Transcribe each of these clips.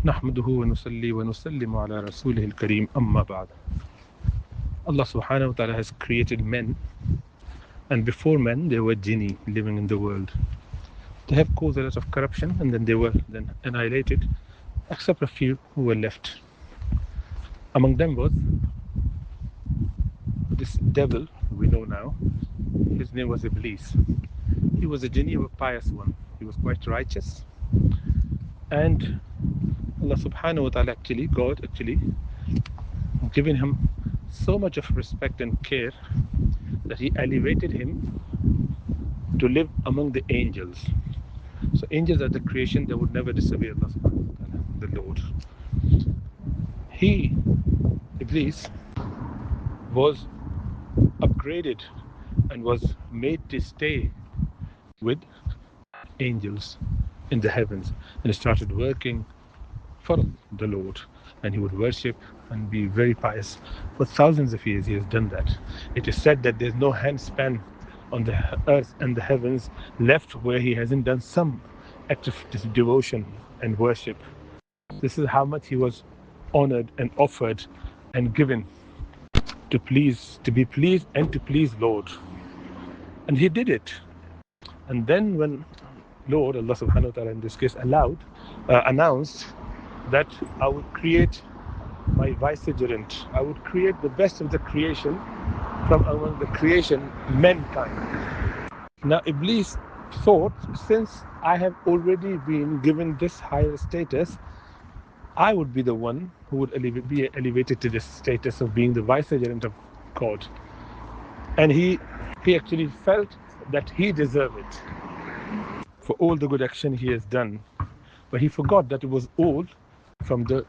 نحمده ونصلي ونسلم على رسوله الكريم أما بعد. Allah subhanahu wa ta'ala has created men, and before men there were jinni living in the world. They have caused a lot of corruption, and then they were then annihilated, except a few who were left. Among them was this devil we know now. His name was Iblis. He was a jinni, a pious one. He was quite righteous, and Allah subhanahu wa ta'ala God actually given him so much of respect and care that he elevated him to live among the angels. So angels are the creation that would never disobey Allah subhanahu wa ta'ala, the Lord. He, Iblis, was upgraded and was made to stay with angels in the heavens, and he started working for the Lord, and he would worship and be very pious. For thousands of years he has done that. It is said that there's no handspan on the earth and the heavens left where he hasn't done some act of devotion and worship. This is how much he was honored and offered and given to be pleased and to please Lord. And he did it. And then when Lord, Allah subhanahu wa ta'ala in this case, announced that I would create my vicegerent, I would create the best of the creation from among the creation, mankind. Now Iblis thought, since I have already been given this higher status, I would be the one who would be elevated to this status of being the vicegerent of God. And he actually felt that he deserved it for all the good action he has done. But he forgot that it was all from the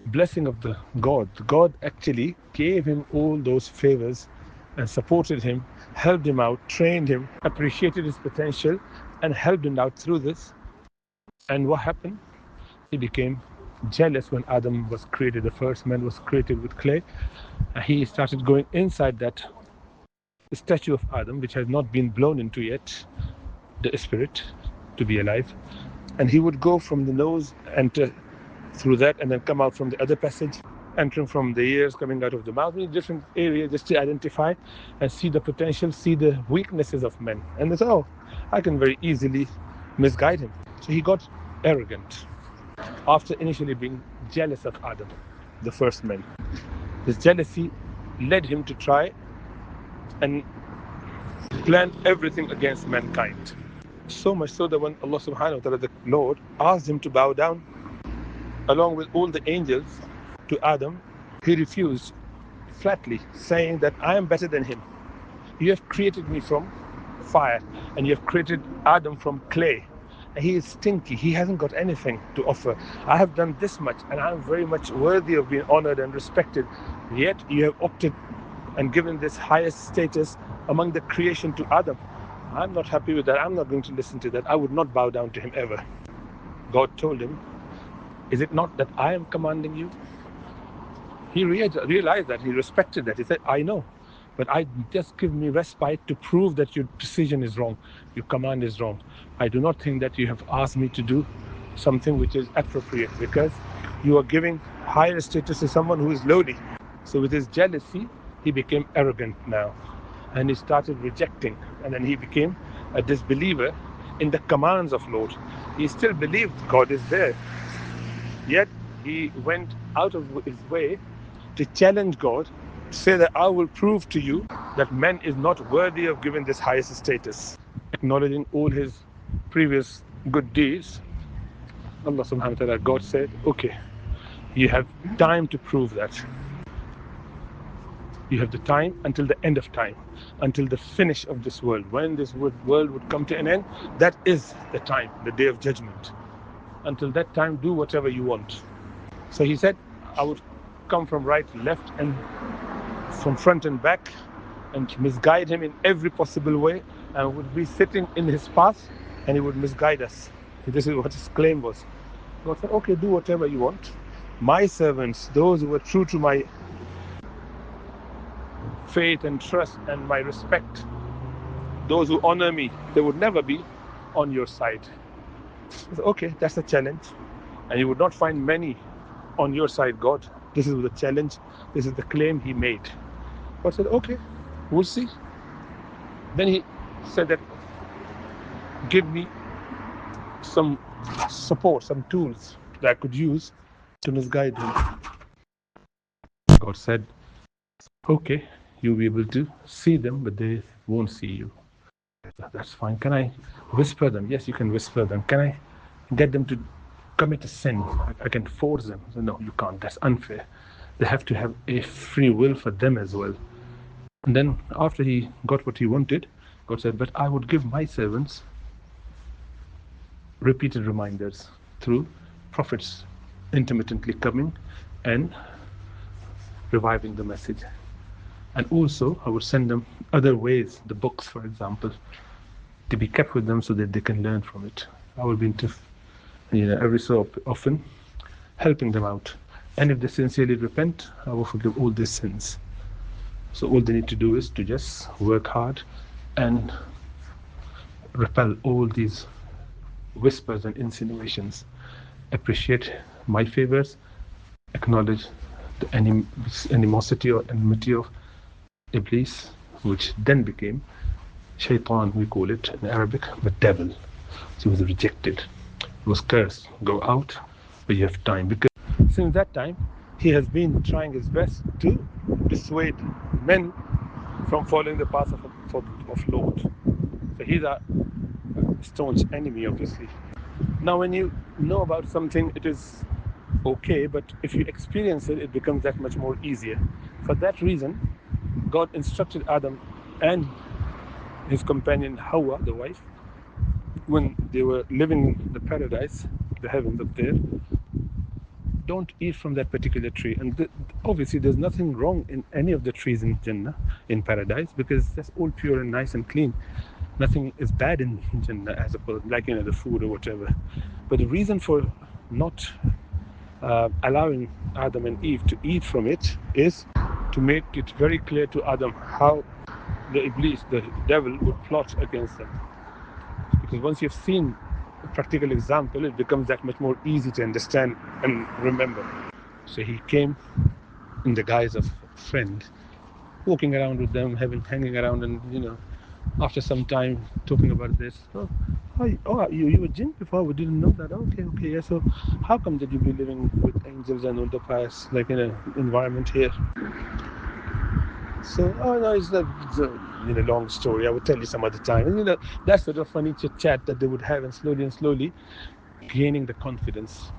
blessing of the God. God actually gave him all those favors and supported him, helped him out, trained him, appreciated his potential, and helped him out through this. And what happened? He became jealous when Adam was created. The first man was created with clay. He started going inside that statue of Adam, which has not been blown into yet, the spirit to be alive. And he would go from the nose, enter through that, and then come out from the other passage, entering from the ears, coming out of the mouth, in different areas, just to identify and see the potential, see the weaknesses of men. And they said, oh, I can very easily misguide him. So he got arrogant after initially being jealous of Adam, the first man. This jealousy led him to try and plan everything against mankind. So much so that when Allah subhanahu wa ta'ala, the Lord, asked him to bow down along with all the angels to Adam, he refused flatly, saying that I am better than him. You have created me from fire, and you have created Adam from clay. He is stinky. He hasn't got anything to offer. I have done this much, and I am very much worthy of being honored and respected. Yet you have opted and given this highest status among the creation to Adam. I'm not happy with that. I'm not going to listen to that. I would not bow down to him ever. God told him, is it not that I am commanding you? He realized that. He respected that. He said, I know, but I just give me respite to prove that your decision is wrong. Your command is wrong. I do not think that you have asked me to do something which is appropriate, because you are giving higher status to someone who is lowly. So with his jealousy, he became arrogant now, and he started rejecting, and then he became a disbeliever in the commands of Lord. He still believed God is there, yet he went out of his way to challenge God, to say that I will prove to you that man is not worthy of giving this highest status. Acknowledging all his previous good deeds, Allah subhanahu wa ta'ala, God said, okay, you have time to prove that. You have the time until the end of time, until the finish of this world. When this world would come to an end, that is the time, the day of judgment. Until that time, do whatever you want. So he said, I would come from right, left, and from front and back, and misguide him in every possible way, and would be sitting in his path, and he would misguide us. This is what his claim was. God said, okay, do whatever you want. My servants, those who were true to my faith and trust and my respect, those who honor me, they would never be on your side. I said, okay, that's a challenge. and you would not find many on your side, God. This is the challenge. This is the claim he made. God said, okay, we'll see. Then he said that, give me some support, some tools that I could use to misguide him. God said, okay, you'll be able to see them, but they won't see you. That's fine. Can I whisper them? Yes, you can whisper them. Can I get them to commit a sin? I can force them. So, no, you can't. That's unfair. They have to have a free will for them as well. And then after he got what he wanted, God said, but I would give my servants repeated reminders through prophets intermittently coming and reviving the message. And also, I would send them other ways, the books, for example, to be kept with them so that they can learn from it. I will be into, every so often helping them out. And if they sincerely repent, I will forgive all their sins. So all they need to do is to just work hard and repel all these whispers and insinuations. Appreciate my favors, acknowledge the animosity or enmity of Iblis, which then became Shaitan, we call it in Arabic, but devil. So he was rejected. He was cursed. Go out, but you have time. Because since that time, he has been trying his best to dissuade men from following the path of Lord. So he's a staunch enemy, obviously. Now, when you know about something, it is okay, but if you experience it, it becomes that much more easier. For that reason, God instructed Adam and his companion Hawa, the wife, when they were living in the paradise, the heavens up there, don't eat from that particular tree. And obviously, there's nothing wrong in any of the trees in Jannah, in paradise, because that's all pure and nice and clean. Nothing is bad in Jannah as opposed, like the food or whatever. But the reason for not allowing Adam and Eve to eat from it is to make it very clear to Adam how the Iblis, the devil, would plot against them. Because once you've seen a practical example, it becomes that much more easy to understand and remember. So he came in the guise of a friend, walking around with them, hanging around, and after some time talking about this. You were jinn before? We didn't know that. Okay, yeah. So how come that you be living with angels and all the pious, like in an environment here? So, no, it's a long story. I will tell you some other time. And that sort of funny chit chat that they would have, and slowly gaining the confidence.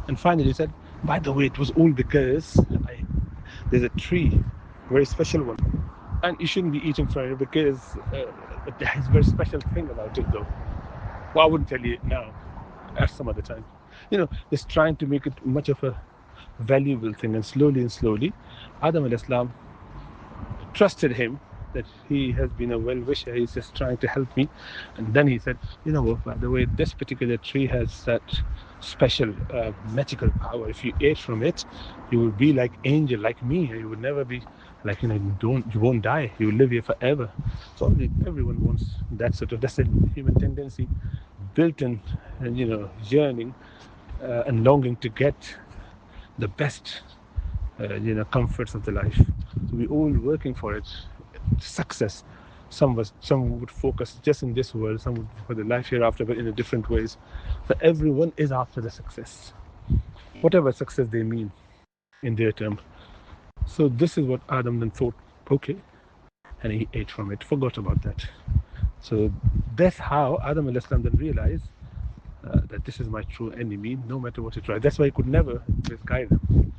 And finally, he said, by the way, it was all because there's a tree, very special one, and you shouldn't be eating from it because there's a very special thing about it, though. Well, I wouldn't tell you it now, at some other time. Just trying to make it much of a valuable thing, and slowly, Adam al-Islam trusted him that he has been a well-wisher. He's just trying to help me. And then he said, what, by the way, this particular tree has that special magical power. If you ate from it, you will be like angel, like me. You would never be like, you won't die. You will live here forever. So everyone wants that's a human tendency, built-in, yearning and longing to get the best comforts of the life. So we're all working for it. Success. Some would focus just in this world, some would for the life hereafter, but in a different ways. So everyone is after the success, whatever success they mean in their term. So this is what Adam then thought, okay, and he ate from it, forgot about that. So that's how Adam al-Islam then realized that this is my true enemy, no matter what he tried. That's why he could never misguide them.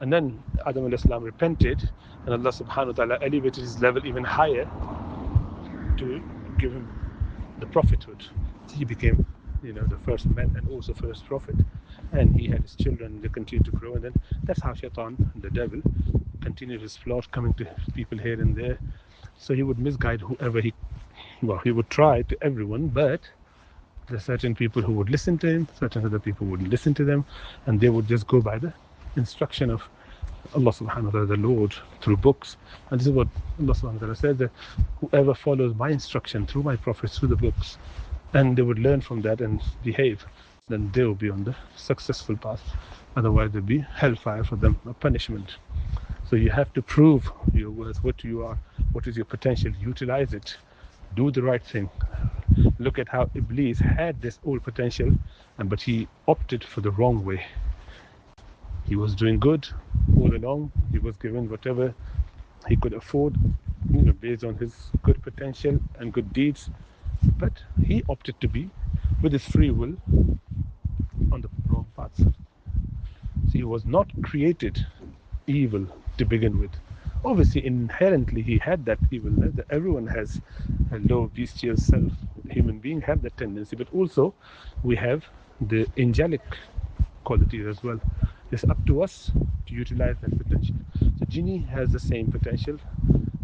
And then Adam al-Islam repented, and Allah subhanahu wa ta'ala elevated his level even higher to give him the prophethood. He became, the first man and also first prophet. And he had his children, they continued to grow. And then that's how Shaitan, the devil, continued his plot, coming to people here and there. So he would misguide whoever he would try to everyone, but there are certain people who would listen to him, certain other people wouldn't listen to them, and they would just go by the instruction of Allah subhanahu wa ta'ala, the Lord, through books. And this is what Allah subhanahu wa ta'ala said, that whoever follows my instruction through my prophets, through the books, and they would learn from that and behave. then they will be on the successful path. Otherwise, there'll be hellfire for them, a punishment. So you have to prove your worth, what you are, what is your potential, utilize it, do the right thing. Look at how Iblis had this old potential, but he opted for the wrong way. He was doing good all along. He was given whatever he could afford, based on his good potential and good deeds. But he opted to be, with his free will, on the wrong path. So he was not created evil to begin with. Obviously, inherently, he had that evilness that everyone has, a low bestial self. Human beings have that tendency, but also we have the angelic qualities as well. It's up to us to utilize that potential. The genie has the same potential,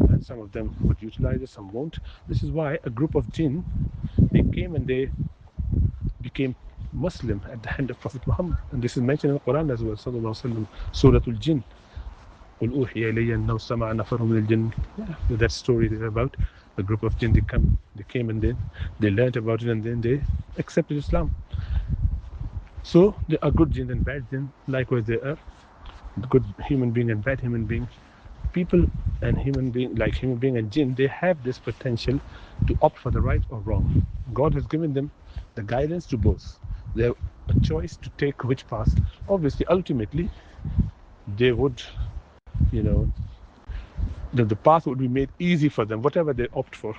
and some of them would utilize it, some won't. This is why a group of jinn, they came and they became Muslim at the hand of Prophet Muhammad, and this is mentioned in the Quran as well. Sallallahu Alaihi Wasallam, Surah Al-Jinn. قل أوحي إلي أنه سمع نفر من الجن. Yeah, that story there about a group of jinn. They came and then they learned about it, and then they accepted Islam. So there are good jinn and bad jinn. Likewise, there are good human being and bad human being. People and human being, like human being and jinn, they have this potential to opt for the right or wrong. God has given them the guidance to both. They have a choice to take which path. Obviously, ultimately, they would, you know, the path would be made easy for them, whatever they opt for.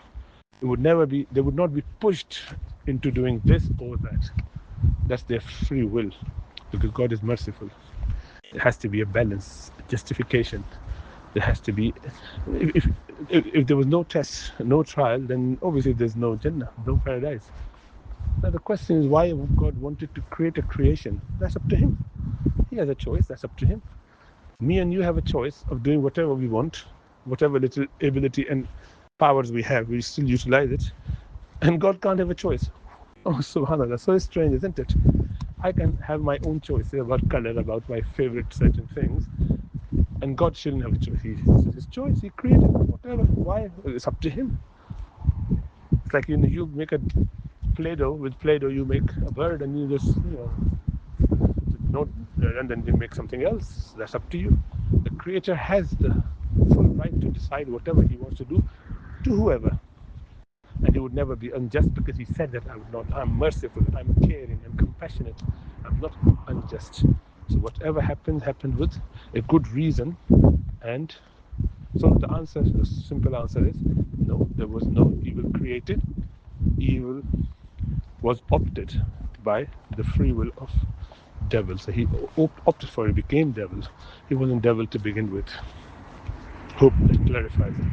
It would never be, they would not be pushed into doing this or that. That's their free will, because God is merciful. There has to be a balance, a justification. There has to be, if there was no test, no trial, then obviously there's no Jannah, no paradise. Now the question is, why God wanted to create a creation? That's up to Him. He has a choice. That's up to Him. Me and you have a choice of doing whatever we want, whatever little ability and powers we have, we still utilize it. And God can't have a choice. Oh, subhanAllah. So it's strange, isn't it? I can have my own choice about color, about my favorite certain things, and God shouldn't have a choice. This is His choice. He created whatever. Why? It's up to Him. It's like, you make a Play-Doh. With Play-Doh, you make a bird, and you just, no, and then you make something else. That's up to you. The Creator has the full right to decide whatever He wants to do to whoever. And He would never be unjust, because He said that I would not. I'm merciful, I'm caring, I'm compassionate. I'm not unjust. So whatever happened with a good reason. And so the simple answer is no, there was no evil created. Evil was opted by the free will of devil. So he opted for it, became devil. He wasn't devil to begin with. Hope that clarifies it.